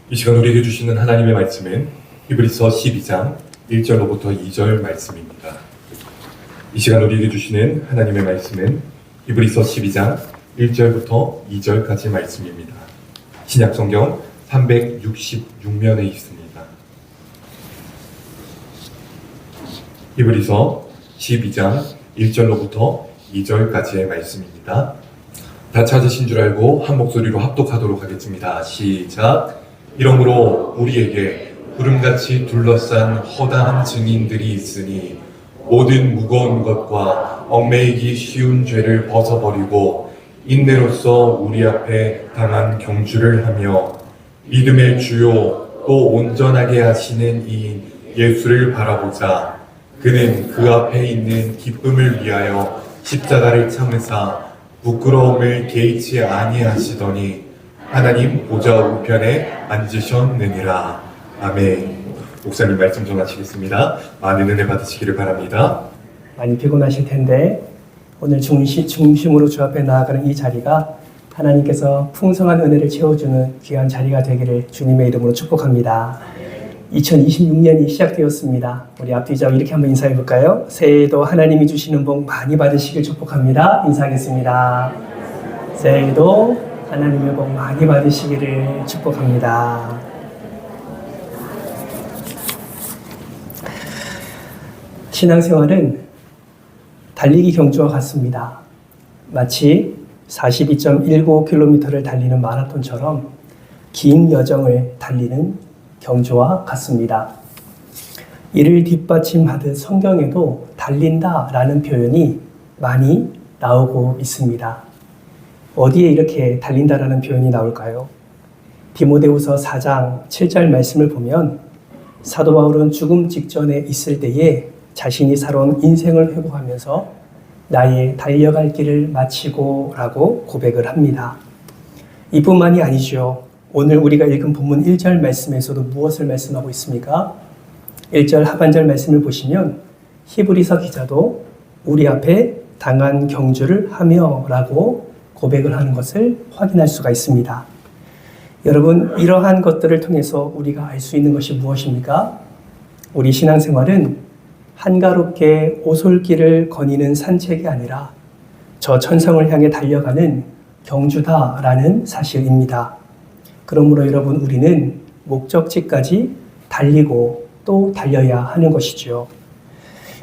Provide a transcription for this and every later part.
이 시간 우리에게 주시는 하나님의 말씀은 히브리서 12장 1절로부터 2절 말씀입니다. 이 시간 우리에게 주시는 하나님의 말씀은 히브리서 12장 1절부터 2절까지 말씀입니다. 신약성경 366면에 있습니다. 히브리서 12장 1절로부터 2절까지의 말씀입니다. 다 찾으신 줄 알고 한 목소리로 합독하도록 하겠습니다. 시작. 이러므로 우리에게 구름같이 둘러싼 허다한 증인들이 있으니 모든 무거운 것과 얽매이기 쉬운 죄를 벗어버리고 인내로써 우리 앞에 당한 경주를 하며 믿음의 주요 또 온전하게 하시는 이 예수를 바라보자. 그는 그 앞에 있는 기쁨을 위하여 십자가를 참으사 부끄러움을 개의치 아니하시더니 하나님 보좌 우편에 앉으셨느니라. 아멘. 목사님 말씀 전하시겠습니다. 많은 은혜 받으시기를 바랍니다. 많이 피곤하실 텐데 오늘 중심으로 주 앞에 나아가는 이 자리가 하나님께서 풍성한 은혜를 채워주는 귀한 자리가 되기를 주님의 이름으로 축복합니다. 2026년이 시작되었습니다. 우리 앞뒤자고 이렇게 한번 인사해 볼까요? 새해에도 하나님이 주시는 복 많이 받으시길 축복합니다. 인사하겠습니다. 새해에도 하나님의 복 많이 받으시기를 축복합니다. 신앙생활은 달리기 경주와 같습니다. 마치 42.19km를 달리는 마라톤처럼 긴 여정을 달리는 경주와 같습니다. 이를 뒷받침하듯 성경에도 달린다라는 표현이 많이 나오고 있습니다. 어디에 이렇게 달린다라는 표현이 나올까요? 디모데후서 4장 7절 말씀을 보면 사도 바울은 죽음 직전에 있을 때에 자신이 살아온 인생을 회고하면서 나의 달려갈 길을 마치고 라고 고백을 합니다. 이뿐만이 아니죠. 오늘 우리가 읽은 본문 1절 말씀에서도 무엇을 말씀하고 있습니까? 1절 하반절 말씀을 보시면 히브리서 기자도 우리 앞에 당한 경주를 하며 라고 고백을 하는 것을 확인할 수가 있습니다. 여러분, 이러한 것들을 통해서 우리가 알 수 있는 것이 무엇입니까? 우리 신앙생활은 한가롭게 오솔길을 거니는 산책이 아니라 저 천성을 향해 달려가는 경주다라는 사실입니다. 그러므로 여러분, 우리는 목적지까지 달리고 또 달려야 하는 것이죠.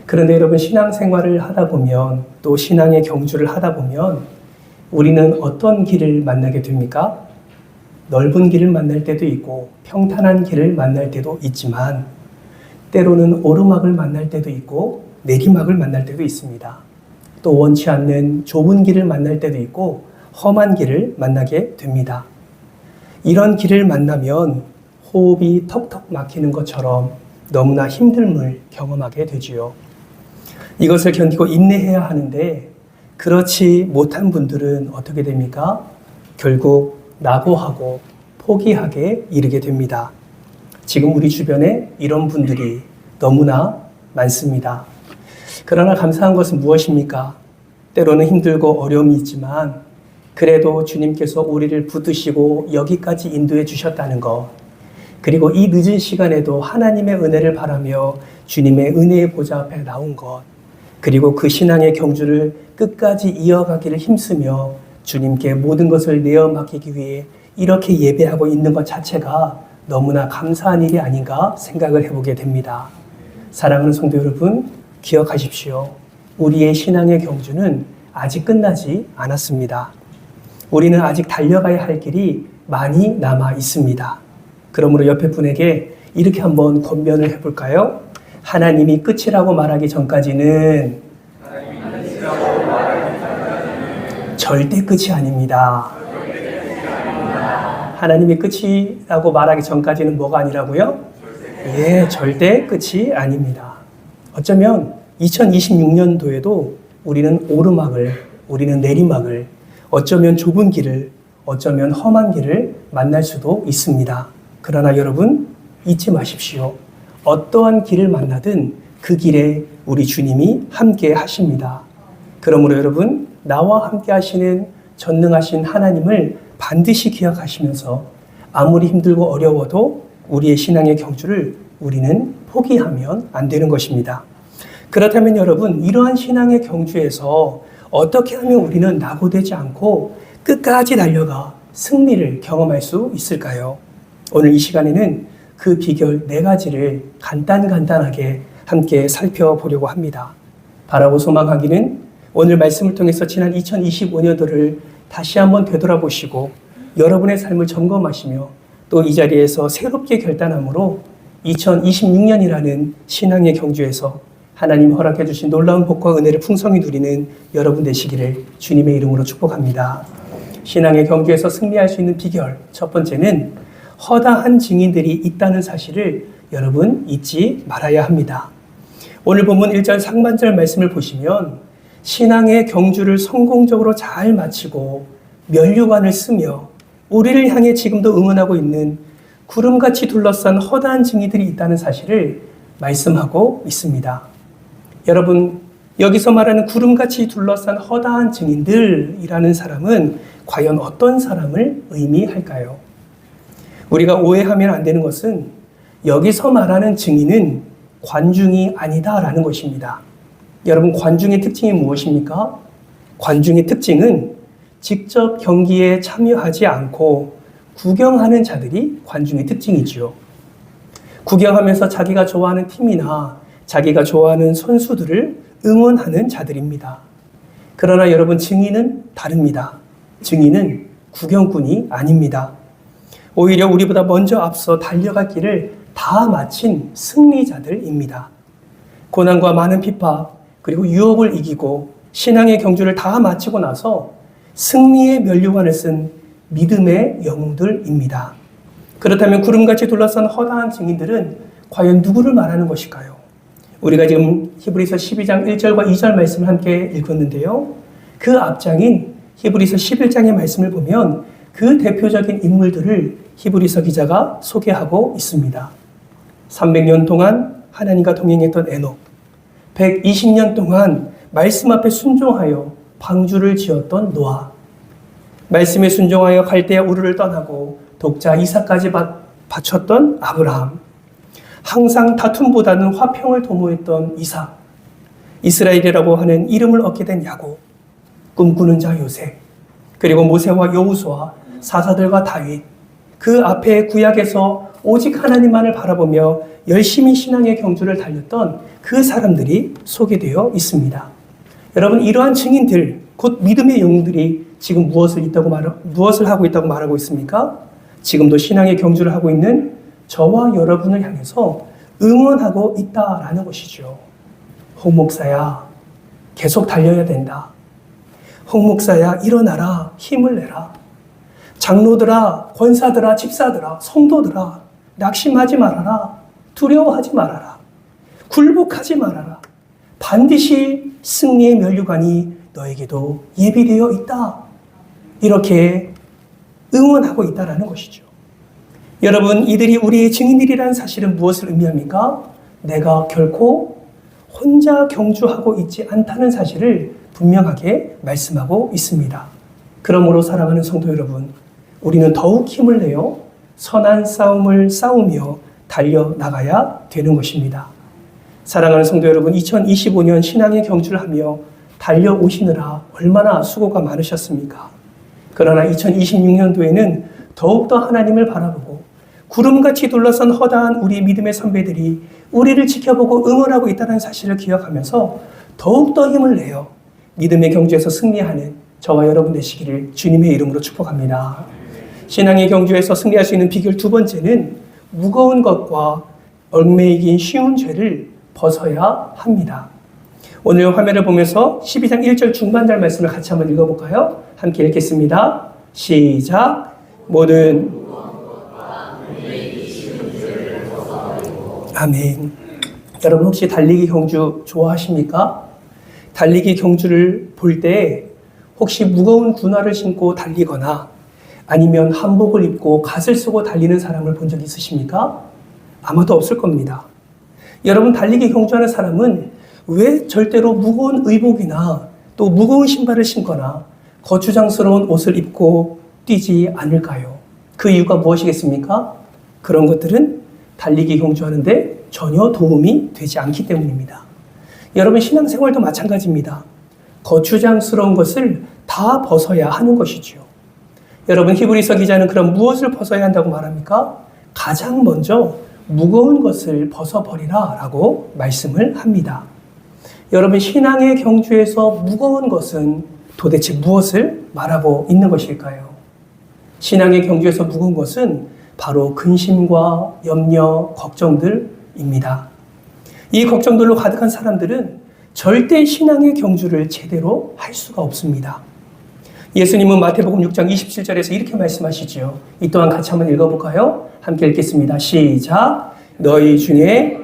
그런데 여러분, 신앙생활을 하다 보면 또 신앙의 경주를 하다 보면 우리는 어떤 길을 만나게 됩니까? 넓은 길을 만날 때도 있고 평탄한 길을 만날 때도 있지만 때로는 오르막을 만날 때도 있고 내리막을 만날 때도 있습니다. 또 원치 않는 좁은 길을 만날 때도 있고 험한 길을 만나게 됩니다. 이런 길을 만나면 호흡이 턱턱 막히는 것처럼 너무나 힘듦을 경험하게 되지요. 이것을 견디고 인내해야 하는데 그렇지 못한 분들은 어떻게 됩니까? 결국 낙오하고 포기하게 이르게 됩니다. 지금 우리 주변에 이런 분들이 너무나 많습니다. 그러나 감사한 것은 무엇입니까? 때로는 힘들고 어려움이 있지만 그래도 주님께서 우리를 붙드시고 여기까지 인도해 주셨다는 것, 그리고 이 늦은 시간에도 하나님의 은혜를 바라며 주님의 은혜의 보좌 앞에 나온 것, 그리고 그 신앙의 경주를 끝까지 이어가기를 힘쓰며 주님께 모든 것을 내어 맡기기 위해 이렇게 예배하고 있는 것 자체가 너무나 감사한 일이 아닌가 생각을 해보게 됩니다. 사랑하는 성도 여러분, 기억하십시오. 우리의 신앙의 경주는 아직 끝나지 않았습니다. 우리는 아직 달려가야 할 길이 많이 남아 있습니다. 그러므로 옆에 분에게 이렇게 한번 권면을 해볼까요? 하나님이 끝이라고 말하기 전까지는 절대 끝이 아닙니다. 하나님이 끝이라고 말하기 전까지는 뭐가 아니라고요? 예, 절대 끝이 아닙니다. 어쩌면 2026년도에도 우리는 오르막을, 우리는 내리막을, 어쩌면 좁은 길을, 어쩌면 험한 길을 만날 수도 있습니다. 그러나 여러분, 잊지 마십시오. 어떠한 길을 만나든 그 길에 우리 주님이 함께 하십니다. 그러므로 여러분, 나와 함께 하시는 전능하신 하나님을 반드시 기억하시면서 아무리 힘들고 어려워도 우리의 신앙의 경주를 우리는 포기하면 안 되는 것입니다. 그렇다면 여러분, 이러한 신앙의 경주에서 어떻게 하면 우리는 낙오되지 않고 끝까지 달려가 승리를 경험할 수 있을까요? 오늘 이 시간에는 그 비결 4가지를 간단하게 함께 살펴보려고 합니다. 바라고 소망하기는 오늘 말씀을 통해서 지난 2025년도를 다시 한번 되돌아보시고 여러분의 삶을 점검하시며 또 이 자리에서 새롭게 결단함으로 2026년이라는 신앙의 경주에서 하나님 허락해 주신 놀라운 복과 은혜를 풍성히 누리는 여러분 되시기를 주님의 이름으로 축복합니다. 신앙의 경주에서 승리할 수 있는 비결, 첫 번째는 허다한 증인들이 있다는 사실을 여러분 잊지 말아야 합니다. 오늘 본문 1절 상반절 말씀을 보시면 신앙의 경주를 성공적으로 잘 마치고 면류관을 쓰며 우리를 향해 지금도 응원하고 있는 구름같이 둘러싼 허다한 증인들이 있다는 사실을 말씀하고 있습니다. 여러분, 여기서 말하는 구름같이 둘러싼 허다한 증인들이라는 사람은 과연 어떤 사람을 의미할까요? 우리가 오해하면 안 되는 것은 여기서 말하는 증인은 관중이 아니다라는 것입니다. 여러분, 관중의 특징이 무엇입니까? 관중의 특징은 직접 경기에 참여하지 않고 구경하는 자들이 관중의 특징이지요. 구경하면서 자기가 좋아하는 팀이나 자기가 좋아하는 선수들을 응원하는 자들입니다. 그러나 여러분, 증인은 다릅니다. 증인은 구경꾼이 아닙니다. 오히려 우리보다 먼저 앞서 달려갈 길을 다 마친 승리자들입니다. 고난과 많은 핍박 그리고 유혹을 이기고 신앙의 경주를 다 마치고 나서 승리의 면류관을 쓴 믿음의 영웅들입니다. 그렇다면 구름같이 둘러싼 허다한 증인들은 과연 누구를 말하는 것일까요? 우리가 지금 히브리서 12장 1절과 2절 말씀을 함께 읽었는데요. 그 앞장인 히브리서 11장의 말씀을 보면 그 대표적인 인물들을 히브리서 기자가 소개하고 있습니다. 300년 동안 하나님과 동행했던 에녹, 120년 동안 말씀 앞에 순종하여 방주를 지었던 노아, 말씀에 순종하여 갈대아 우르를 떠나고 독자 이삭까지 바쳤던 아브라함, 항상 다툼보다는 화평을 도모했던 이삭, 이스라엘이라고 하는 이름을 얻게 된 야곱, 꿈꾸는 자 요셉, 그리고 모세와 여호수아, 사사들과 다윗, 그 앞에 구약에서 오직 하나님만을 바라보며 열심히 신앙의 경주를 달렸던 그 사람들이 소개되어 있습니다. 여러분, 이러한 증인들, 곧 믿음의 영웅들이 지금 무엇을 하고 있다고 말하고 있습니까? 지금도 신앙의 경주를 하고 있는 저와 여러분을 향해서 응원하고 있다라는 것이죠. 홍 목사야, 계속 달려야 된다. 홍 목사야, 일어나라, 힘을 내라. 장로들아, 권사들아, 집사들아, 성도들아, 낙심하지 말아라. 두려워하지 말아라. 굴복하지 말아라. 반드시 승리의 면류관이 너에게도 예비되어 있다. 이렇게 응원하고 있다라는 것이죠. 여러분, 이들이 우리의 증인들이라는 사실은 무엇을 의미합니까? 내가 결코 혼자 경주하고 있지 않다는 사실을 분명하게 말씀하고 있습니다. 그러므로 사랑하는 성도 여러분, 우리는 더욱 힘을 내어 선한 싸움을 싸우며 달려나가야 되는 것입니다. 사랑하는 성도 여러분, 2025년 신앙의 경주를 하며 달려오시느라 얼마나 수고가 많으셨습니까? 그러나 2026년도에는 더욱더 하나님을 바라보고 구름같이 둘러싼 허다한 우리 믿음의 선배들이 우리를 지켜보고 응원하고 있다는 사실을 기억하면서 더욱더 힘을 내어 믿음의 경주에서 승리하는 저와 여러분 되시기를 주님의 이름으로 축복합니다. 신앙의 경주에서 승리할 수 있는 비결 두 번째는 무거운 것과 얽매이긴 쉬운 죄를 벗어야 합니다. 오늘 화면을 보면서 12장 1절 중반절 말씀을 같이 한번 읽어볼까요? 함께 읽겠습니다. 시작. 모든 아멘. 여러분, 혹시 달리기 경주 좋아하십니까? 달리기 경주를 볼 때 혹시 무거운 군화를 신고 달리거나 아니면 한복을 입고 갓을 쓰고 달리는 사람을 본 적 있으십니까? 아마도 없을 겁니다. 여러분, 달리기 경주하는 사람은 왜 절대로 무거운 의복이나 또 무거운 신발을 신거나 거추장스러운 옷을 입고 뛰지 않을까요? 그 이유가 무엇이겠습니까? 그런 것들은 달리기 경주하는데 전혀 도움이 되지 않기 때문입니다. 여러분, 신앙생활도 마찬가지입니다. 거추장스러운 것을 다 벗어야 하는 것이지요. 여러분, 히브리서 기자는 그럼 무엇을 벗어야 한다고 말합니까? 가장 먼저 무거운 것을 벗어버리라 라고 말씀을 합니다. 여러분, 신앙의 경주에서 무거운 것은 도대체 무엇을 말하고 있는 것일까요? 신앙의 경주에서 무거운 것은 바로 근심과 염려, 걱정들입니다. 이 걱정들로 가득한 사람들은 절대 신앙의 경주를 제대로 할 수가 없습니다. 예수님은 마태복음 6장 27절에서 이렇게 말씀하시죠. 이 또한 같이 한번 읽어볼까요? 함께 읽겠습니다. 시작. 너희 중에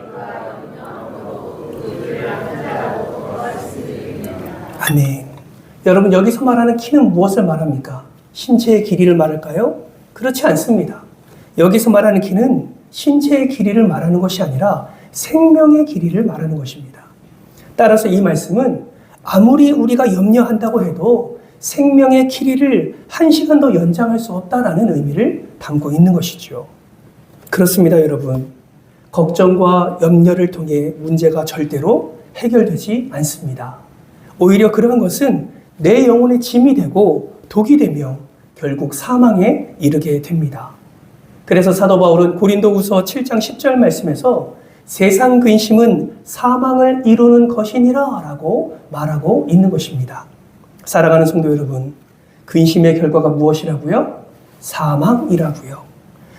아멘. 여러분, 여기서 말하는 키는 무엇을 말합니까? 신체의 길이를 말할까요? 그렇지 않습니다. 여기서 말하는 키는 신체의 길이를 말하는 것이 아니라 생명의 길이를 말하는 것입니다. 따라서 이 말씀은 아무리 우리가 염려한다고 해도 생명의 길이를 1시간 더 연장할 수 없다라는 의미를 담고 있는 것이죠. 그렇습니다, 여러분. 걱정과 염려를 통해 문제가 절대로 해결되지 않습니다. 오히려 그러한 것은 내 영혼의 짐이 되고 독이 되며 결국 사망에 이르게 됩니다. 그래서 사도 바울은 고린도후서 7장 10절 말씀에서 세상 근심은 사망을 이루는 것이니라 라고 말하고 있는 것입니다. 사랑하는 성도 여러분, 근심의 결과가 무엇이라고요? 사망이라고요.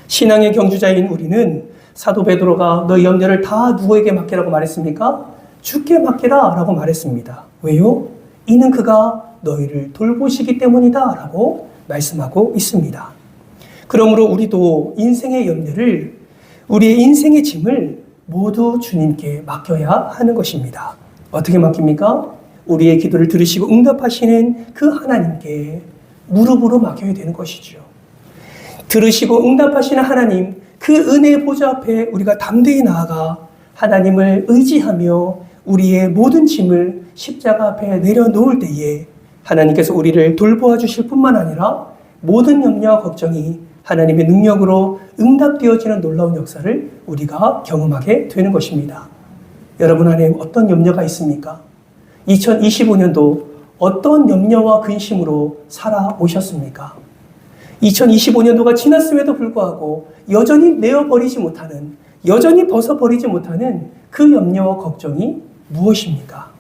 신앙의 경주자인 우리는 사도 베드로가 너 염려를 다 누구에게 맡기라고 말했습니까? 주께 맡기라 라고 말했습니다. 왜요? 이는 그가 너희를 돌보시기 때문이다 라고 말씀하고 있습니다. 그러므로 우리도 인생의 염려를, 우리의 인생의 짐을 모두 주님께 맡겨야 하는 것입니다. 어떻게 맡깁니까? 우리의 기도를 들으시고 응답하시는 그 하나님께 무릎으로 맡겨야 되는 것이죠. 들으시고 응답하시는 하나님, 그 은혜의 보좌 앞에 우리가 담대히 나아가 하나님을 의지하며 우리의 모든 짐을 십자가 앞에 내려놓을 때에 하나님께서 우리를 돌보아 주실 뿐만 아니라 모든 염려와 걱정이 하나님의 능력으로 응답되어지는 놀라운 역사를 우리가 경험하게 되는 것입니다. 여러분 안에 어떤 염려가 있습니까? 2025년도 어떤 염려와 근심으로 살아오셨습니까? 2025년도가 지났음에도 불구하고 여전히 내어버리지 못하는, 여전히 벗어버리지 못하는 그 염려와 걱정이 무엇입니까?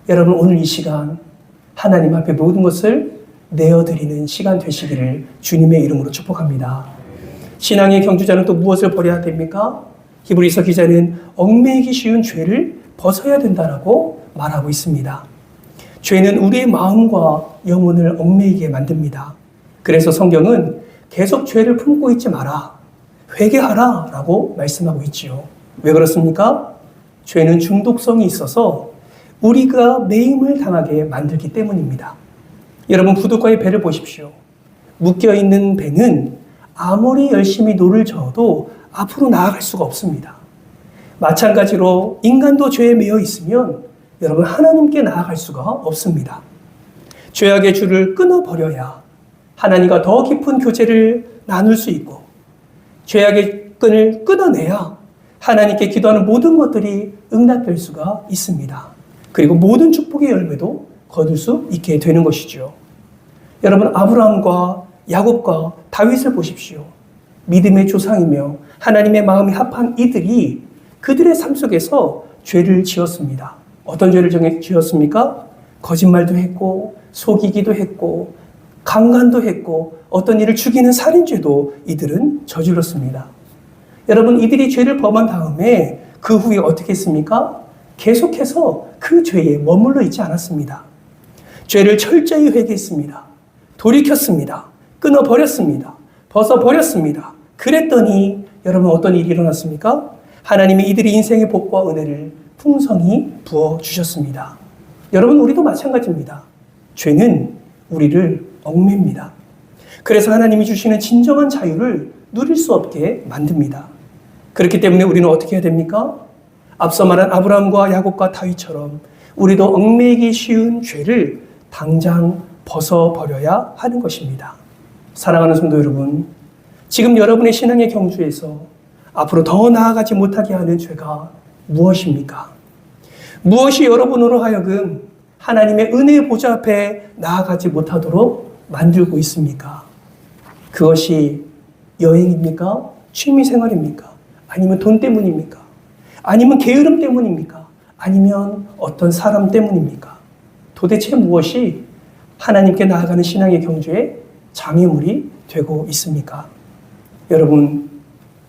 여러분, 오늘 이 시간 하나님 앞에 모든 것을 내어드리는 시간 되시기를 주님의 이름으로 축복합니다. 신앙의 경주자는 또 무엇을 버려야 됩니까? 히브리서 기자는 얽매이기 쉬운 죄를 벗어야 된다라고 말하고 있습니다. 죄는 우리의 마음과 영혼을 얽매이게 만듭니다. 그래서 성경은 계속 죄를 품고 있지 마라, 회개하라 라고 말씀하고 있지요. 왜 그렇습니까? 죄는 중독성이 있어서 우리가 매임을 당하게 만들기 때문입니다. 여러분, 부둣가의 배를 보십시오. 묶여있는 배는 아무리 열심히 노를 저어도 앞으로 나아갈 수가 없습니다. 마찬가지로 인간도 죄에 매여 있으면 여러분, 하나님께 나아갈 수가 없습니다. 죄악의 줄을 끊어버려야 하나님과 더 깊은 교제를 나눌 수 있고, 죄악의 끈을 끊어내야 하나님께 기도하는 모든 것들이 응답될 수가 있습니다. 그리고 모든 축복의 열매도 거둘 수 있게 되는 것이죠. 여러분, 아브라함과 야곱과 다윗을 보십시오. 믿음의 조상이며 하나님의 마음이 합한 이들이 그들의 삶 속에서 죄를 지었습니다. 어떤 죄를 지었습니까? 거짓말도 했고, 속이기도 했고, 강간도 했고, 어떤 이를 죽이는 살인죄도 이들은 저질렀습니다. 여러분, 이들이 죄를 범한 다음에 그 후에 어떻게 했습니까? 계속해서 그 죄에 머물러 있지 않았습니다. 죄를 철저히 회개했습니다. 돌이켰습니다. 끊어버렸습니다. 벗어버렸습니다. 그랬더니 여러분, 어떤 일이 일어났습니까? 하나님이 이들의 인생의 복과 은혜를 풍성히 부어주셨습니다. 여러분, 우리도 마찬가지입니다. 죄는 우리를 얽매입니다. 그래서 하나님이 주시는 진정한 자유를 누릴 수 없게 만듭니다. 그렇기 때문에 우리는 어떻게 해야 됩니까? 앞서 말한 아브라함과 야곱과 다윗처럼 우리도 얽매이기 쉬운 죄를 당장 벗어버려야 하는 것입니다. 사랑하는 성도 여러분, 지금 여러분의 신앙의 경주에서 앞으로 더 나아가지 못하게 하는 죄가 무엇입니까? 무엇이 여러분으로 하여금 하나님의 은혜의 보좌 앞에 나아가지 못하도록 만들고 있습니까? 그것이 여행입니까? 취미생활입니까? 아니면 돈 때문입니까? 아니면 게으름 때문입니까? 아니면 어떤 사람 때문입니까? 도대체 무엇이 하나님께 나아가는 신앙의 경주에 장애물이 되고 있습니까? 여러분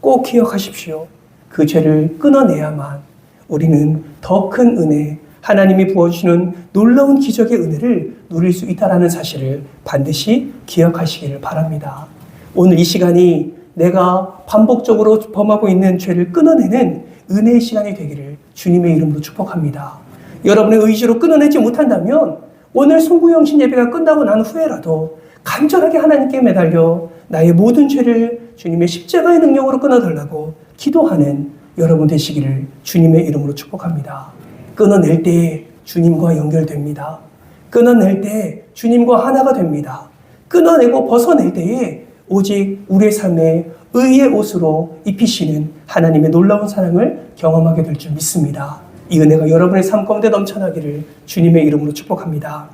꼭 기억하십시오. 그 죄를 끊어내야만 우리는 더 큰 은혜, 하나님이 부어주시는 놀라운 기적의 은혜를 누릴 수 있다는 사실을 반드시 기억하시기를 바랍니다. 오늘 이 시간이 내가 반복적으로 범하고 있는 죄를 끊어내는 은혜의 시간이 되기를 주님의 이름으로 축복합니다. 여러분의 의지로 끊어내지 못한다면 오늘 송구영신 예배가 끝나고 난 후에라도 간절하게 하나님께 매달려 나의 모든 죄를 주님의 십자가의 능력으로 끊어달라고 기도하는 여러분 되시기를 주님의 이름으로 축복합니다. 끊어낼 때 주님과 연결됩니다. 끊어낼 때 주님과 하나가 됩니다. 끊어내고 벗어낼 때에 오직 우리의 삶에 의의 옷으로 입히시는 하나님의 놀라운 사랑을 경험하게 될 줄 믿습니다. 이 은혜가 여러분의 삶 가운데 넘쳐나기를 주님의 이름으로 축복합니다.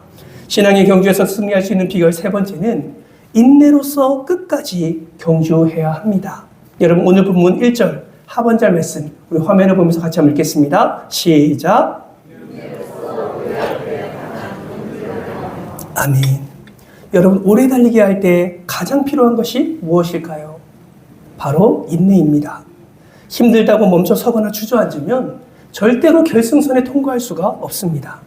신앙의 경주에서 승리할 수 있는 비결 세 번째는 인내로서 끝까지 경주해야 합니다. 여러분 오늘 본문 1절 하반절 말씀 우리 화면을 보면서 같이 한번 읽겠습니다. 시작. 아멘. 여러분 오래 달리기 할 때 가장 필요한 것이 무엇일까요? 바로 인내입니다. 힘들다고 멈춰 서거나 주저앉으면 절대로 결승선에 통과할 수가 없습니다.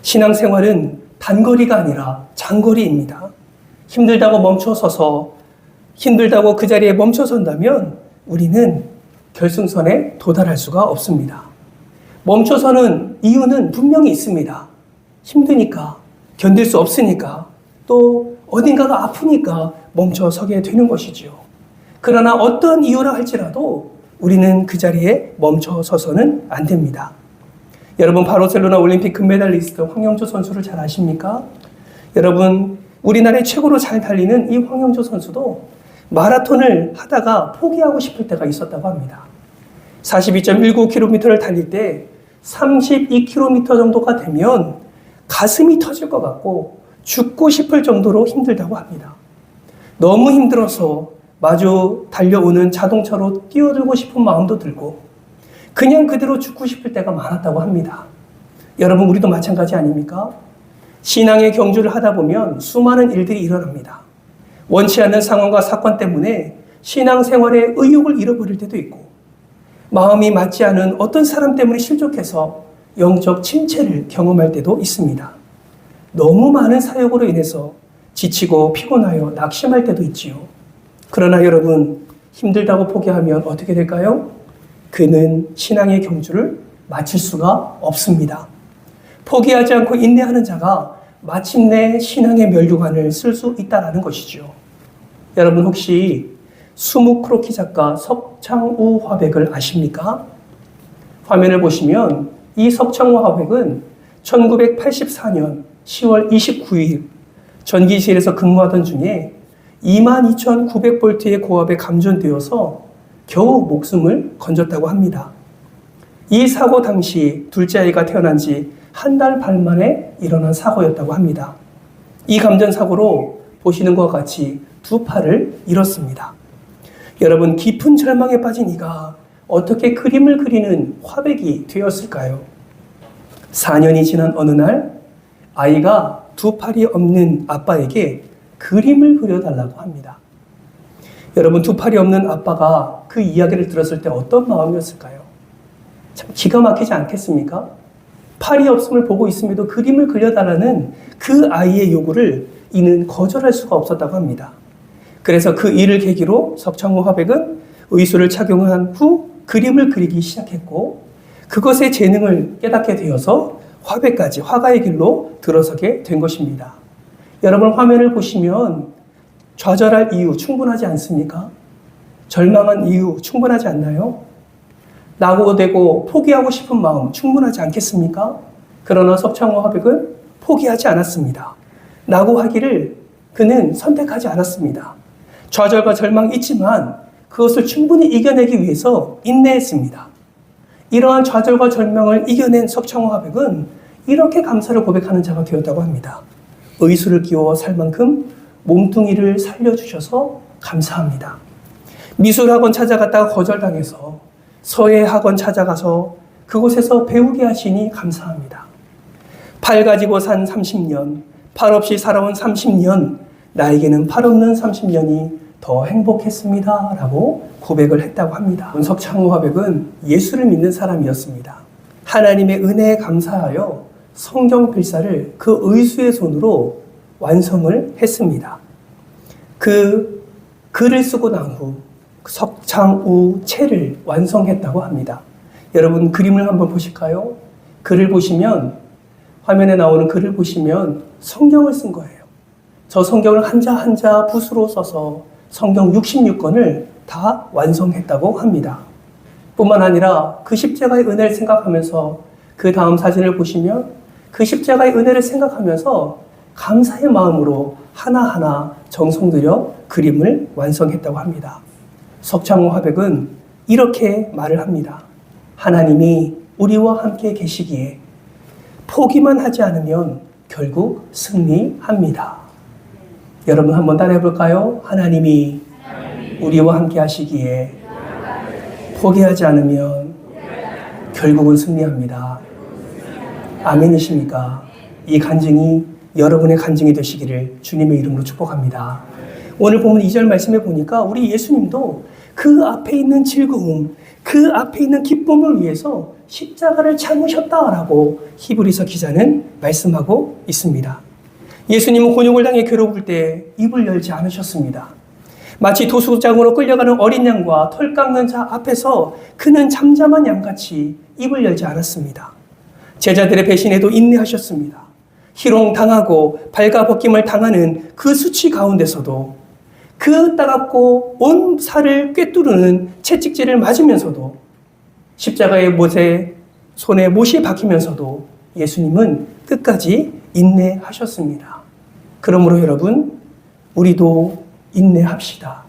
신앙생활은 단거리가 아니라 장거리입니다. 힘들다고 멈춰 서서 힘들다고 그 자리에 멈춰 선다면 우리는 결승선에 도달할 수가 없습니다. 멈춰서는 이유는 분명히 있습니다. 힘드니까, 견딜 수 없으니까, 또 어딘가가 아프니까 멈춰 서게 되는 것이지요. 그러나 어떤 이유라 할지라도 우리는 그 자리에 멈춰 서서는 안 됩니다. 여러분 바르셀로나 올림픽 금메달리스트 황영조 선수를 잘 아십니까? 여러분 우리나라의 최고로 잘 달리는 이 황영조 선수도 마라톤을 하다가 포기하고 싶을 때가 있었다고 합니다. 42.19km를 달릴 때 32km 정도가 되면 가슴이 터질 것 같고 죽고 싶을 정도로 힘들다고 합니다. 너무 힘들어서 마주 달려오는 자동차로 뛰어들고 싶은 마음도 들고 그냥 그대로 죽고 싶을 때가 많았다고 합니다. 여러분 우리도 마찬가지 아닙니까? 신앙의 경주를 하다 보면 수많은 일들이 일어납니다. 원치 않는 상황과 사건 때문에 신앙생활의 의욕을 잃어버릴 때도 있고 마음이 맞지 않은 어떤 사람 때문에 실족해서 영적 침체를 경험할 때도 있습니다. 너무 많은 사역으로 인해서 지치고 피곤하여 낙심할 때도 있지요. 그러나 여러분 힘들다고 포기하면 어떻게 될까요? 그는 신앙의 경주를 마칠 수가 없습니다. 포기하지 않고 인내하는 자가 마침내 신앙의 면류관을 쓸 수 있다는 것이죠. 여러분 혹시 수묵 크로키 작가 석창우 화백을 아십니까? 화면을 보시면 이 석창우 화백은 1984년 10월 29일 전기실에서 근무하던 중에 22,900볼트의 고압에 감전되어서 겨우 목숨을 건졌다고 합니다. 이 사고 당시 둘째 아이가 태어난 지 한 달 반 만에 일어난 사고였다고 합니다. 이 감전 사고로 보시는 것과 같이 두 팔을 잃었습니다. 여러분 깊은 절망에 빠진 이가 어떻게 그림을 그리는 화백이 되었을까요? 4년이 지난 어느 날 아이가 두 팔이 없는 아빠에게 그림을 그려달라고 합니다. 여러분 두 팔이 없는 아빠가 그 이야기를 들었을 때 어떤 마음이었을까요? 참 기가 막히지 않겠습니까? 팔이 없음을 보고 있음에도 그림을 그려달라는 그 아이의 요구를 이는 거절할 수가 없었다고 합니다. 그래서 그 일을 계기로 석창호 화백은 의수를 착용한 후 그림을 그리기 시작했고 그것의 재능을 깨닫게 되어서 화백까지 화가의 길로 들어서게 된 것입니다. 여러분 화면을 보시면 좌절할 이유 충분하지 않습니까? 절망한 이유 충분하지 않나요? 낙오되고 포기하고 싶은 마음 충분하지 않겠습니까? 그러나 석창호 화백은 포기하지 않았습니다. 낙오하기를 그는 선택하지 않았습니다. 좌절과 절망이 있지만 그것을 충분히 이겨내기 위해서 인내했습니다. 이러한 좌절과 절망을 이겨낸 석창호 화백은 이렇게 감사를 고백하는 자가 되었다고 합니다. 의수를 끼워 살 만큼 몸뚱이를 살려주셔서 감사합니다. 미술학원 찾아갔다가 거절당해서 서예학원 찾아가서 그곳에서 배우게 하시니 감사합니다. 팔 가지고 산 30년, 팔 없이 살아온 30년, 나에게는 팔 없는 30년이 더 행복했습니다. 라고 고백을 했다고 합니다. 석창호 화백은 예수를 믿는 사람이었습니다. 하나님의 은혜에 감사하여 성경 필사를 그 의수의 손으로 완성을 했습니다. 그 글을 쓰고 난 후 석창우 채를 완성했다고 합니다. 여러분 그림을 한번 보실까요? 글을 보시면 화면에 나오는 글을 보시면 성경을 쓴 거예요. 저 성경을 한자 한자 붓으로 써서 성경 66권을 다 완성했다고 합니다. 뿐만 아니라 그 십자가의 은혜를 생각하면서 그 다음 사진을 보시면 그 십자가의 은혜를 생각하면서 감사의 마음으로 하나하나 정성 들여 그림을 완성했다고 합니다. 석창호 화백은 이렇게 말을 합니다. 하나님이 우리와 함께 계시기에 포기만 하지 않으면 결국 승리합니다. 여러분 한번 따라해 볼까요? 하나님이 우리와 함께 하시기에 포기하지 않으면 결국은 승리합니다. 아멘이십니까? 이 간증이 여러분의 간증이 되시기를 주님의 이름으로 축복합니다. 오늘 보면 2절 말씀에 보니까 우리 예수님도 그 앞에 있는 즐거움, 그 앞에 있는 기쁨을 위해서 십자가를 참으셨다라고 히브리서 기자는 말씀하고 있습니다. 예수님은 곤욕을 당해 괴로울 때 입을 열지 않으셨습니다. 마치 도수장으로 끌려가는 어린 양과 털 깎는 자 앞에서 그는 잠잠한 양같이 입을 열지 않았습니다. 제자들의 배신에도 인내하셨습니다. 희롱당하고 발가벗김을 당하는 그 수치 가운데서도 그 따갑고 온 살을 꿰뚫는 채찍질을 맞으면서도 십자가의 못에 손에 못이 박히면서도 예수님은 끝까지 인내하셨습니다. 그러므로 여러분 우리도 인내합시다.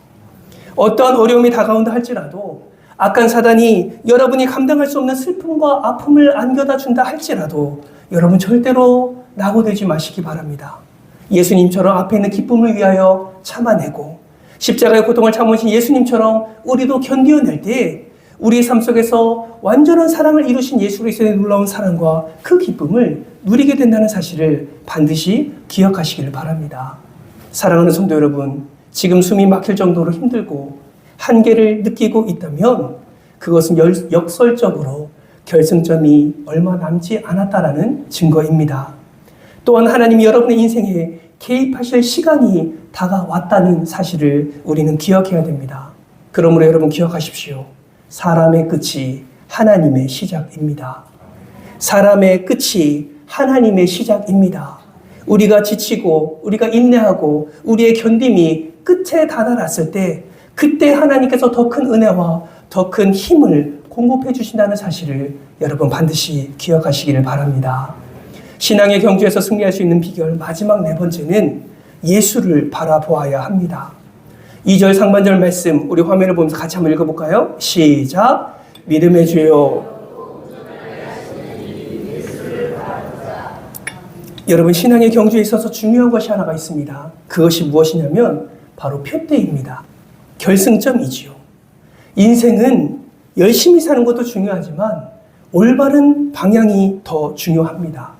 어떠한 어려움이 다가온다 할지라도 악한 사단이 여러분이 감당할 수 없는 슬픔과 아픔을 안겨다 준다 할지라도 여러분 절대로 낙오되지 마시기 바랍니다. 예수님처럼 앞에 있는 기쁨을 위하여 참아내고 십자가의 고통을 참으신 예수님처럼 우리도 견디어낼 때 우리의 삶 속에서 완전한 사랑을 이루신 예수 그리스도의 놀라운 사랑과 그 기쁨을 누리게 된다는 사실을 반드시 기억하시기를 바랍니다. 사랑하는 성도 여러분, 지금 숨이 막힐 정도로 힘들고 한계를 느끼고 있다면 그것은 역설적으로 결승점이 얼마 남지 않았다라는 증거입니다. 또한 하나님이 여러분의 인생에 개입하실 시간이 다가왔다는 사실을 우리는 기억해야 됩니다. 그러므로 여러분 기억하십시오. 사람의 끝이 하나님의 시작입니다. 사람의 끝이 하나님의 시작입니다. 우리가 지치고 우리가 인내하고 우리의 견딤이 끝에 다다랐을 때 그때 하나님께서 더 큰 은혜와 더 큰 힘을 공급해 주신다는 사실을 여러분 반드시 기억하시기를 바랍니다. 신앙의 경주에서 승리할 수 있는 비결 마지막 네 번째는 예수를 바라보아야 합니다. 2절 상반절 말씀 우리 화면을 보면서 같이 한번 읽어볼까요? 시작! 믿음의 주여. 여러분 신앙의 경주에 있어서 중요한 것이 하나가 있습니다. 그것이 무엇이냐면 바로 표대입니다. 결승점이지요. 인생은 열심히 사는 것도 중요하지만 올바른 방향이 더 중요합니다.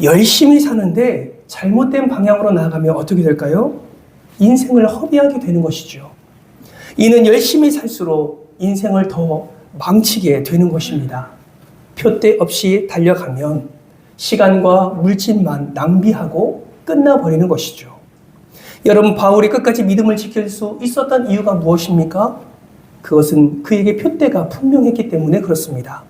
열심히 사는데 잘못된 방향으로 나아가면 어떻게 될까요? 인생을 허비하게 되는 것이죠. 이는 열심히 살수록 인생을 더 망치게 되는 것입니다. 표대 없이 달려가면 시간과 물질만 낭비하고 끝나버리는 것이죠. 여러분 바울이 끝까지 믿음을 지킬 수 있었던 이유가 무엇입니까? 그것은 그에게 표대가 분명했기 때문에 그렇습니다.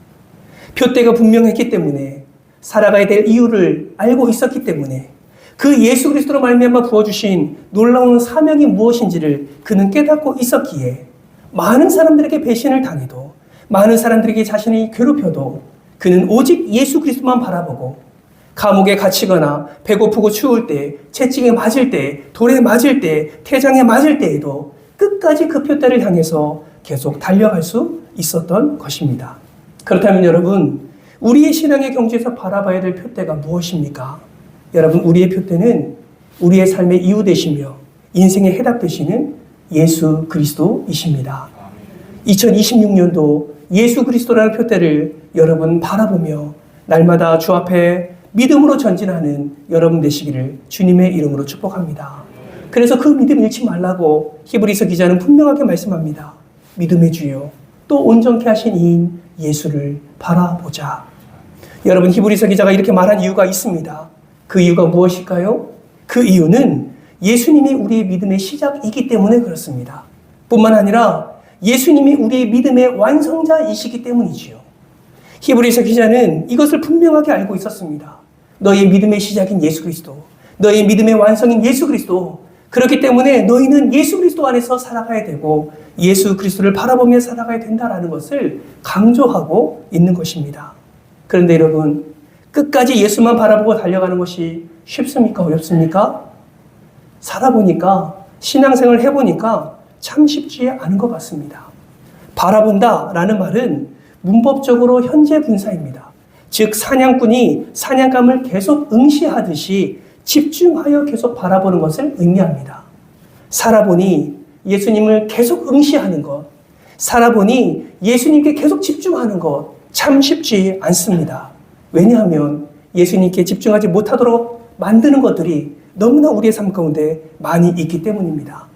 표대가 분명했기 때문에 살아가야 될 이유를 알고 있었기 때문에 그 예수 그리스도로 말미암아 부어주신 놀라운 사명이 무엇인지를 그는 깨닫고 있었기에 많은 사람들에게 배신을 당해도 많은 사람들에게 자신이 괴롭혀도 그는 오직 예수 그리스도만 바라보고 감옥에 갇히거나 배고프고 추울 때, 채찍에 맞을 때, 돌에 맞을 때, 태장에 맞을 때에도 끝까지 그 표대를 향해서 계속 달려갈 수 있었던 것입니다. 그렇다면 여러분, 우리의 신앙의 경주에서 바라봐야 될 표대가 무엇입니까? 여러분, 우리의 표대는 우리의 삶의 이유 되시며 인생의 해답 되시는 예수 그리스도이십니다. 2026년도 예수 그리스도라는 표대를 여러분 바라보며 날마다 주 앞에 믿음으로 전진하는 여러분 되시기를 주님의 이름으로 축복합니다. 그래서 그 믿음 잃지 말라고 히브리서 기자는 분명하게 말씀합니다. 믿음의 주요 또 온전케 하신 이인 예수를 바라보자. 여러분, 히브리서 기자가 이렇게 말한 이유가 있습니다. 그 이유가 무엇일까요? 그 이유는 예수님이 우리의 믿음의 시작이기 때문에 그렇습니다. 뿐만 아니라 예수님이 우리의 믿음의 완성자이시기 때문이지요. 히브리서 기자는 이것을 분명하게 알고 있었습니다. 너의 믿음의 시작인 예수 그리스도, 너의 믿음의 완성인 예수 그리스도, 그렇기 때문에 너희는 예수 그리스도 안에서 살아가야 되고 예수 그리스도를 바라보며 살아가야 된다라는 것을 강조하고 있는 것입니다. 그런데 여러분, 끝까지 예수만 바라보고 달려가는 것이 쉽습니까? 어렵습니까? 살아보니까, 신앙생활을 해보니까 참 쉽지 않은 것 같습니다. 바라본다라는 말은 문법적으로 현재 분사입니다. 즉, 사냥꾼이 사냥감을 계속 응시하듯이 집중하여 계속 바라보는 것을 의미합니다. 살아보니 예수님을 계속 응시하는 것, 살아보니 예수님께 계속 집중하는 것 참 쉽지 않습니다. 왜냐하면 예수님께 집중하지 못하도록 만드는 것들이 너무나 우리의 삶 가운데 많이 있기 때문입니다.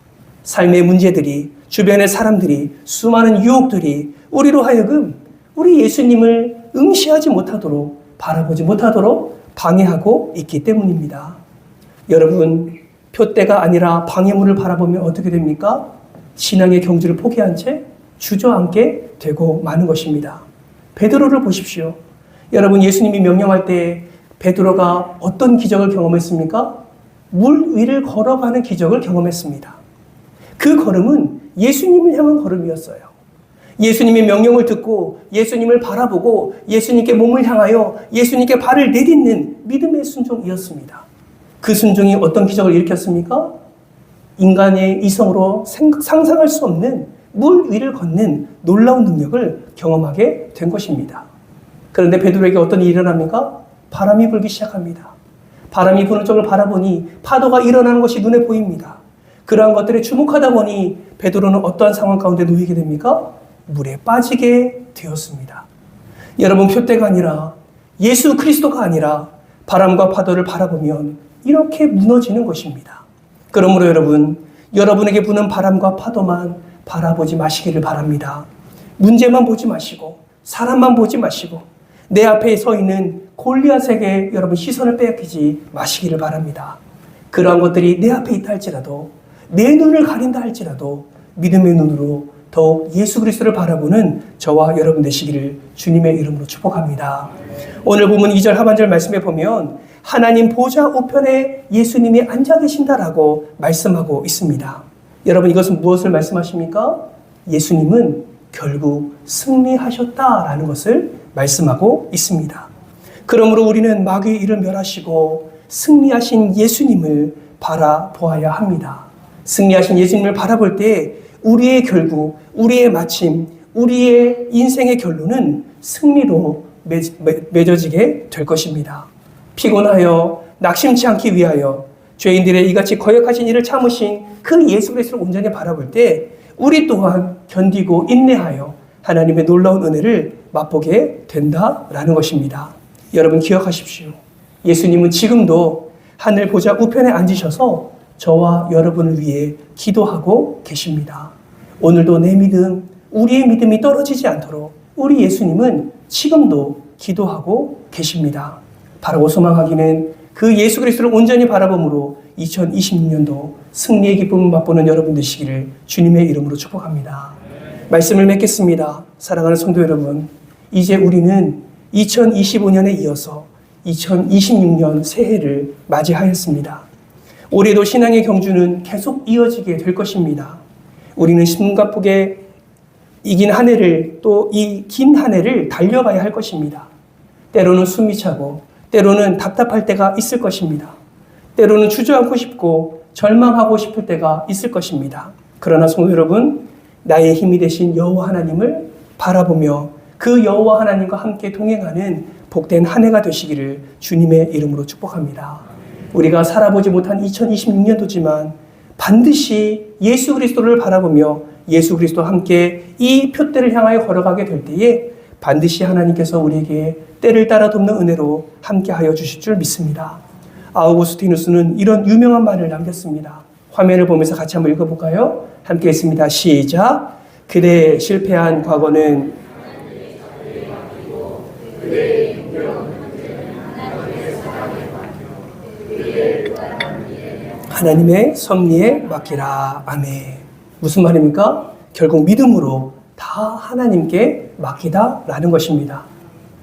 삶의 문제들이, 주변의 사람들이, 수많은 유혹들이 우리로 하여금 우리 예수님을 응시하지 못하도록, 바라보지 못하도록 방해하고 있기 때문입니다. 여러분, 표대가 아니라 방해물을 바라보면 어떻게 됩니까? 신앙의 경주를 포기한 채 주저앉게 되고 마는 것입니다. 베드로를 보십시오. 여러분, 예수님이 명령할 때 베드로가 어떤 기적을 경험했습니까? 물 위를 걸어가는 기적을 경험했습니다. 그 걸음은 예수님을 향한 걸음이었어요. 예수님의 명령을 듣고 예수님을 바라보고 예수님께 몸을 향하여 예수님께 발을 내딛는 믿음의 순종이었습니다. 그 순종이 어떤 기적을 일으켰습니까? 인간의 이성으로 상상할 수 없는 물 위를 걷는 놀라운 능력을 경험하게 된 것입니다. 그런데 베드로에게 어떤 일이 일어납니까? 바람이 불기 시작합니다. 바람이 부는 쪽을 바라보니 파도가 일어나는 것이 눈에 보입니다. 그러한 것들에 주목하다 보니 베드로는 어떠한 상황 가운데 놓이게 됩니까? 물에 빠지게 되었습니다. 여러분, 표대가 아니라 예수 그리스도가 아니라 바람과 파도를 바라보면 이렇게 무너지는 것입니다. 그러므로 여러분, 여러분에게 부는 바람과 파도만 바라보지 마시기를 바랍니다. 문제만 보지 마시고 사람만 보지 마시고 내 앞에 서 있는 골리앗에게 여러분 시선을 빼앗기지 마시기를 바랍니다. 그러한 것들이 내 앞에 있다 할지라도, 내 눈을 가린다 할지라도 믿음의 눈으로 더욱 예수 그리스도를 바라보는 저와 여러분 되시기를 주님의 이름으로 축복합니다. 오늘 본문 2절 하반절 말씀에 보면 하나님 보좌 우편에 예수님이 앉아 계신다라고 말씀하고 있습니다. 여러분, 이것은 무엇을 말씀하십니까? 예수님은 결국 승리하셨다라는 것을 말씀하고 있습니다. 그러므로 우리는 마귀의 일을 멸하시고 승리하신 예수님을 바라보아야 합니다. 승리하신 예수님을 바라볼 때 우리의 결국, 우리의 마침, 우리의 인생의 결론은 승리로 맺어지게 될 것입니다. 피곤하여 낙심치 않기 위하여 죄인들의 이같이 거역하신 일을 참으신 그 예수 그리스도를 온전히 바라볼 때 우리 또한 견디고 인내하여 하나님의 놀라운 은혜를 맛보게 된다라는 것입니다. 여러분, 기억하십시오. 예수님은 지금도 하늘 보좌 우편에 앉으셔서 저와 여러분을 위해 기도하고 계십니다. 오늘도 내 믿음, 우리의 믿음이 떨어지지 않도록 우리 예수님은 지금도 기도하고 계십니다. 바라고 소망하기는 그 예수 그리스도를 온전히 바라봄으로 2026년도 승리의 기쁨을 맛보는 여러분 되시기를 주님의 이름으로 축복합니다. 말씀을 맺겠습니다. 사랑하는 성도 여러분, 이제 우리는 2025년에 이어서 2026년 새해를 맞이하였습니다. 올해도 신앙의 경주는 계속 이어지게 될 것입니다. 우리는 숨가쁘게 이긴 한 해를, 또 이 긴 한 해를 달려가야 할 것입니다. 때로는 숨이 차고 때로는 답답할 때가 있을 것입니다. 때로는 주저앉고 싶고 절망하고 싶을 때가 있을 것입니다. 그러나 성도 여러분, 나의 힘이 되신 여호와 하나님을 바라보며 그 여호와 하나님과 함께 동행하는 복된 한 해가 되시기를 주님의 이름으로 축복합니다. 우리가 살아보지 못한 2026년도지만 반드시 예수 그리스도를 바라보며 예수 그리스도와 함께 이 표대를 향하여 걸어가게 될 때에 반드시 하나님께서 우리에게 때를 따라 돕는 은혜로 함께하여 주실 줄 믿습니다. 아우구스티누스는 이런 유명한 말을 남겼습니다. 화면을 보면서 같이 한번 읽어볼까요? 함께 했습니다. 시작. 그대의 실패한 과거는 하나님의 섭리에 맡기라. 아멘. 무슨 말입니까? 결국 믿음으로 다 하나님께 맡기다라는 것입니다.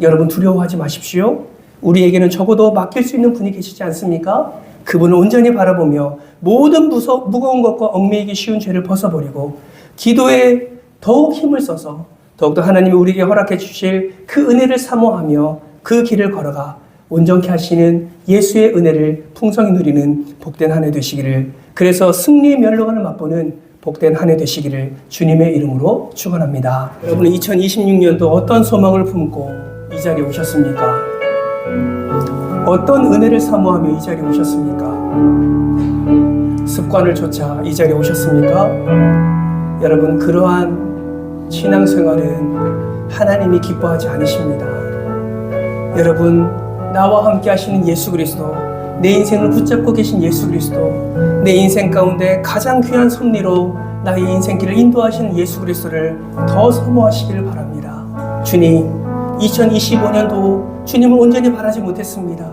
여러분 두려워하지 마십시오. 우리에게는 적어도 맡길 수 있는 분이 계시지 않습니까? 그분을 온전히 바라보며 모든 무거운 것과 얽매이기 쉬운 죄를 벗어버리고 기도에 더욱 힘을 써서 더욱더 하나님이 우리에게 허락해 주실 그 은혜를 사모하며 그 길을 걸어가 온전케 하시는 예수의 은혜를 풍성히 누리는 복된 한 해 되시기를, 그래서 승리의 면류관을 맛보는 복된 한 해 되시기를 주님의 이름으로 축원합니다. 여러분은 2026년도 어떤 소망을 품고 이 자리에 오셨습니까? 어떤 은혜를 사모하며 이 자리에 오셨습니까? 습관을 좇아 이 자리에 오셨습니까? 여러분, 그러한 신앙생활은 하나님이 기뻐하지 않으십니다. 여러분, 나와 함께 하시는 예수 그리스도, 내 인생을 붙잡고 계신 예수 그리스도, 내 인생 가운데 가장 귀한 섭리로 나의 인생길을 인도하시는 예수 그리스도를 더 사모하시기를 바랍니다. 주님, 2025년도 주님을 온전히 바라지 못했습니다.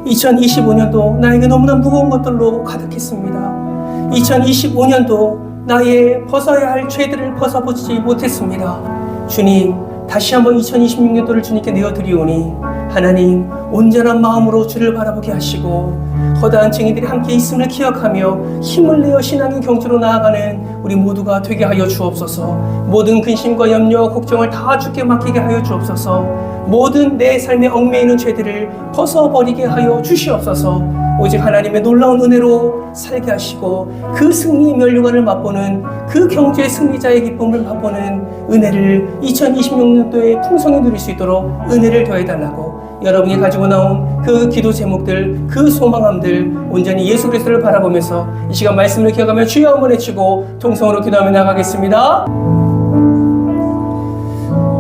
2025년도 나에게 너무나 무거운 것들로 가득했습니다. 2025년도 나의 벗어야 할 죄들을 벗어보지 못했습니다. 주님, 다시 한번 2026년도를 주님께 내어드리오니 하나님, 온전한 마음으로 주를 바라보게 하시고 허다한 증인들이 함께 있음을 기억하며 힘을 내어 신앙의 경주로 나아가는 우리 모두가 되게 하여 주옵소서. 모든 근심과 염려와 걱정을 다 주께 맡기게 하여 주옵소서. 모든 내 삶에 얽매이는 죄들을 벗어버리게 하여 주시옵소서. 오직 하나님의 놀라운 은혜로 살게 하시고 그 승리의 면류관을 맛보는, 그 경주의 승리자의 기쁨을 맛보는 은혜를 2026년도에 풍성히 누릴 수 있도록 은혜를 더해달라고, 여러분이 가지고 나온 그 기도 제목들, 그 소망함들 온전히 예수 그리스도를 바라보면서 이 시간 말씀을 기억하며 주여 한번 외치고 통성으로 기도하며 나가겠습니다.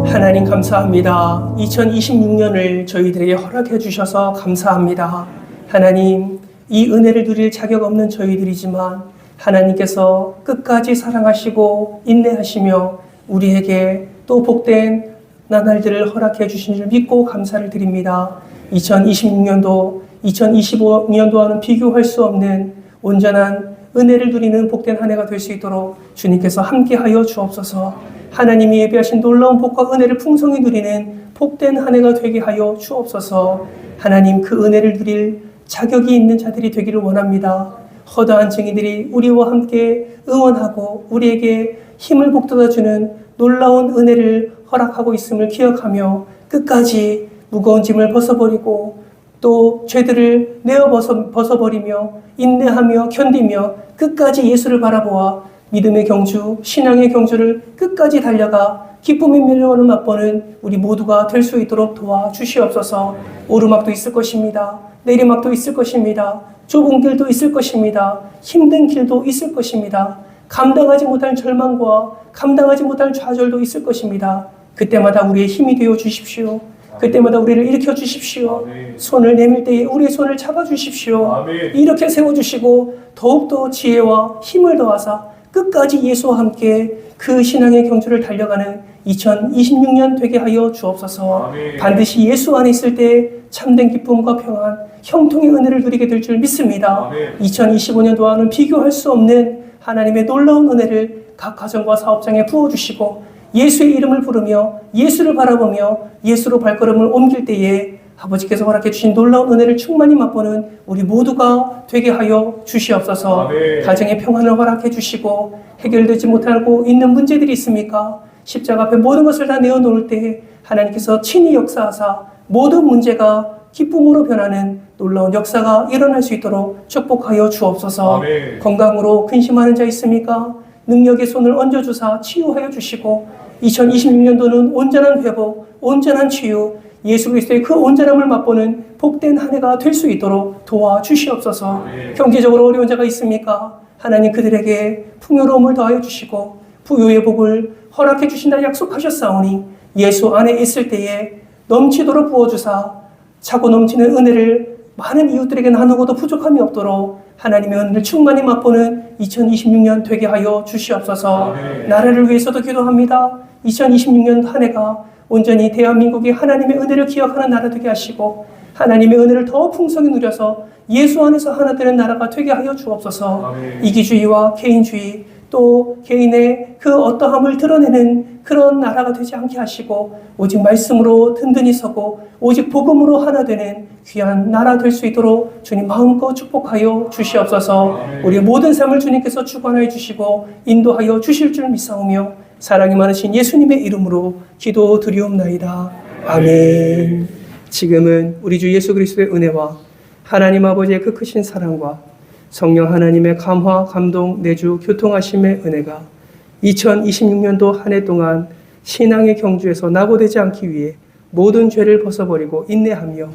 하나님 감사합니다. 2026년을 저희들에게 허락해 주셔서 감사합니다. 하나님, 이 은혜를 누릴 자격 없는 저희들이지만 하나님께서 끝까지 사랑하시고 인내하시며 우리에게 또 복된 나날들을 허락해 주신 줄 믿고 감사를 드립니다. 2026년도, 2025년도와는 비교할 수 없는 온전한 은혜를 누리는 복된 한 해가 될 수 있도록 주님께서 함께하여 주옵소서. 하나님이 예비하신 놀라운 복과 은혜를 풍성히 누리는 복된 한 해가 되게 하여 주옵소서. 하나님, 그 은혜를 누릴 자격이 있는 자들이 되기를 원합니다. 허다한 증인들이 우리와 함께 응원하고 우리에게 힘을 북돋아주는 놀라운 은혜를 허락하고 있음을 기억하며 끝까지 무거운 짐을 벗어버리고 또 죄들을 내어 벗어버리며 인내하며 견디며 끝까지 예수를 바라보아 믿음의 경주, 신앙의 경주를 끝까지 달려가 기쁨의 멸류관을 맛보는 우리 모두가 될 수 있도록 도와주시옵소서. 오르막도 있을 것입니다. 내리막도 있을 것입니다. 좁은 길도 있을 것입니다. 힘든 길도 있을 것입니다. 감당하지 못할 절망과 감당하지 못할 좌절도 있을 것입니다. 그때마다 우리의 힘이 되어 주십시오. 그때마다 우리를 일으켜 주십시오. 아멘. 손을 내밀 때에 우리의 손을 잡아 주십시오. 아멘. 이렇게 세워주시고 더욱더 지혜와 힘을 더하사 끝까지 예수와 함께 그 신앙의 경주를 달려가는 2026년 되게 하여 주옵소서. 아멘. 반드시 예수 안에 있을 때 참된 기쁨과 평안, 형통의 은혜를 누리게 될 줄 믿습니다. 아멘. 2025년도와는 비교할 수 없는 하나님의 놀라운 은혜를 각 가정과 사업장에 부어주시고 예수의 이름을 부르며 예수를 바라보며 예수로 발걸음을 옮길 때에 아버지께서 허락해 주신 놀라운 은혜를 충만히 맛보는 우리 모두가 되게 하여 주시옵소서. 아멘. 가정의 평안을 허락해 주시고 해결되지 못하고 있는 문제들이 있습니까? 십자가 앞에 모든 것을 다 내어놓을 때 하나님께서 친히 역사하사 모든 문제가 기쁨으로 변하는 놀라운 역사가 일어날 수 있도록 축복하여 주옵소서. 아멘. 건강으로 근심하는 자 있습니까? 능력의 손을 얹어주사 치유하여 주시고 2026년도는 온전한 회복, 온전한 치유, 예수 그리스도의 그 온전함을 맛보는 복된 한 해가 될 수 있도록 도와주시옵소서. 경제적으로 어려운 자가 있습니까? 하나님 그들에게 풍요로움을 더하여 주시고 부유의 복을 허락해 주신다 약속하셨사오니 예수 안에 있을 때에 넘치도록 부어주사 차고 넘치는 은혜를 많은 이웃들에게 나누고도 부족함이 없도록 하나님의 은혜를 충만히 맛보는 2026년 되게 하여 주시옵소서. 나라를 위해서도 기도합니다. 2026년 한 해가 온전히 대한민국이 하나님의 은혜를 기억하는 나라 되게 하시고 하나님의 은혜를 더 풍성히 누려서 예수 안에서 하나 되는 나라가 되게 하여 주옵소서. 이기주의와 개인주의 또 개인의 그 어떠함을 드러내는 그런 나라가 되지 않게 하시고 오직 말씀으로 든든히 서고 오직 복음으로 하나 되는 귀한 나라 될 수 있도록 주님 마음껏 축복하여 주시옵소서. 우리의 모든 삶을 주님께서 주관하여 주시고 인도하여 주실 줄 믿사오며 사랑이 많으신 예수님의 이름으로 기도드리옵나이다. 아멘. 지금은 우리 주 예수 그리스도의 은혜와 하나님 아버지의 그 크신 사랑과 성령 하나님의 감화, 감동, 내주, 교통하심의 은혜가 2026년도 한 해 동안 신앙의 경주에서 낙오되지 않기 위해 모든 죄를 벗어버리고 인내하며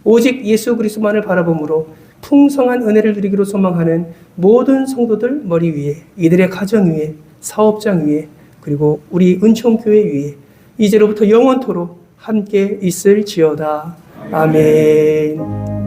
오직 예수 그리스도만을 바라봄으로 풍성한 은혜를 누리기로 소망하는 모든 성도들 머리 위에, 이들의 가정 위에, 사업장 위에, 그리고 우리 은총교회 위에 이제로부터 영원토록 함께 있을지어다. 아멘.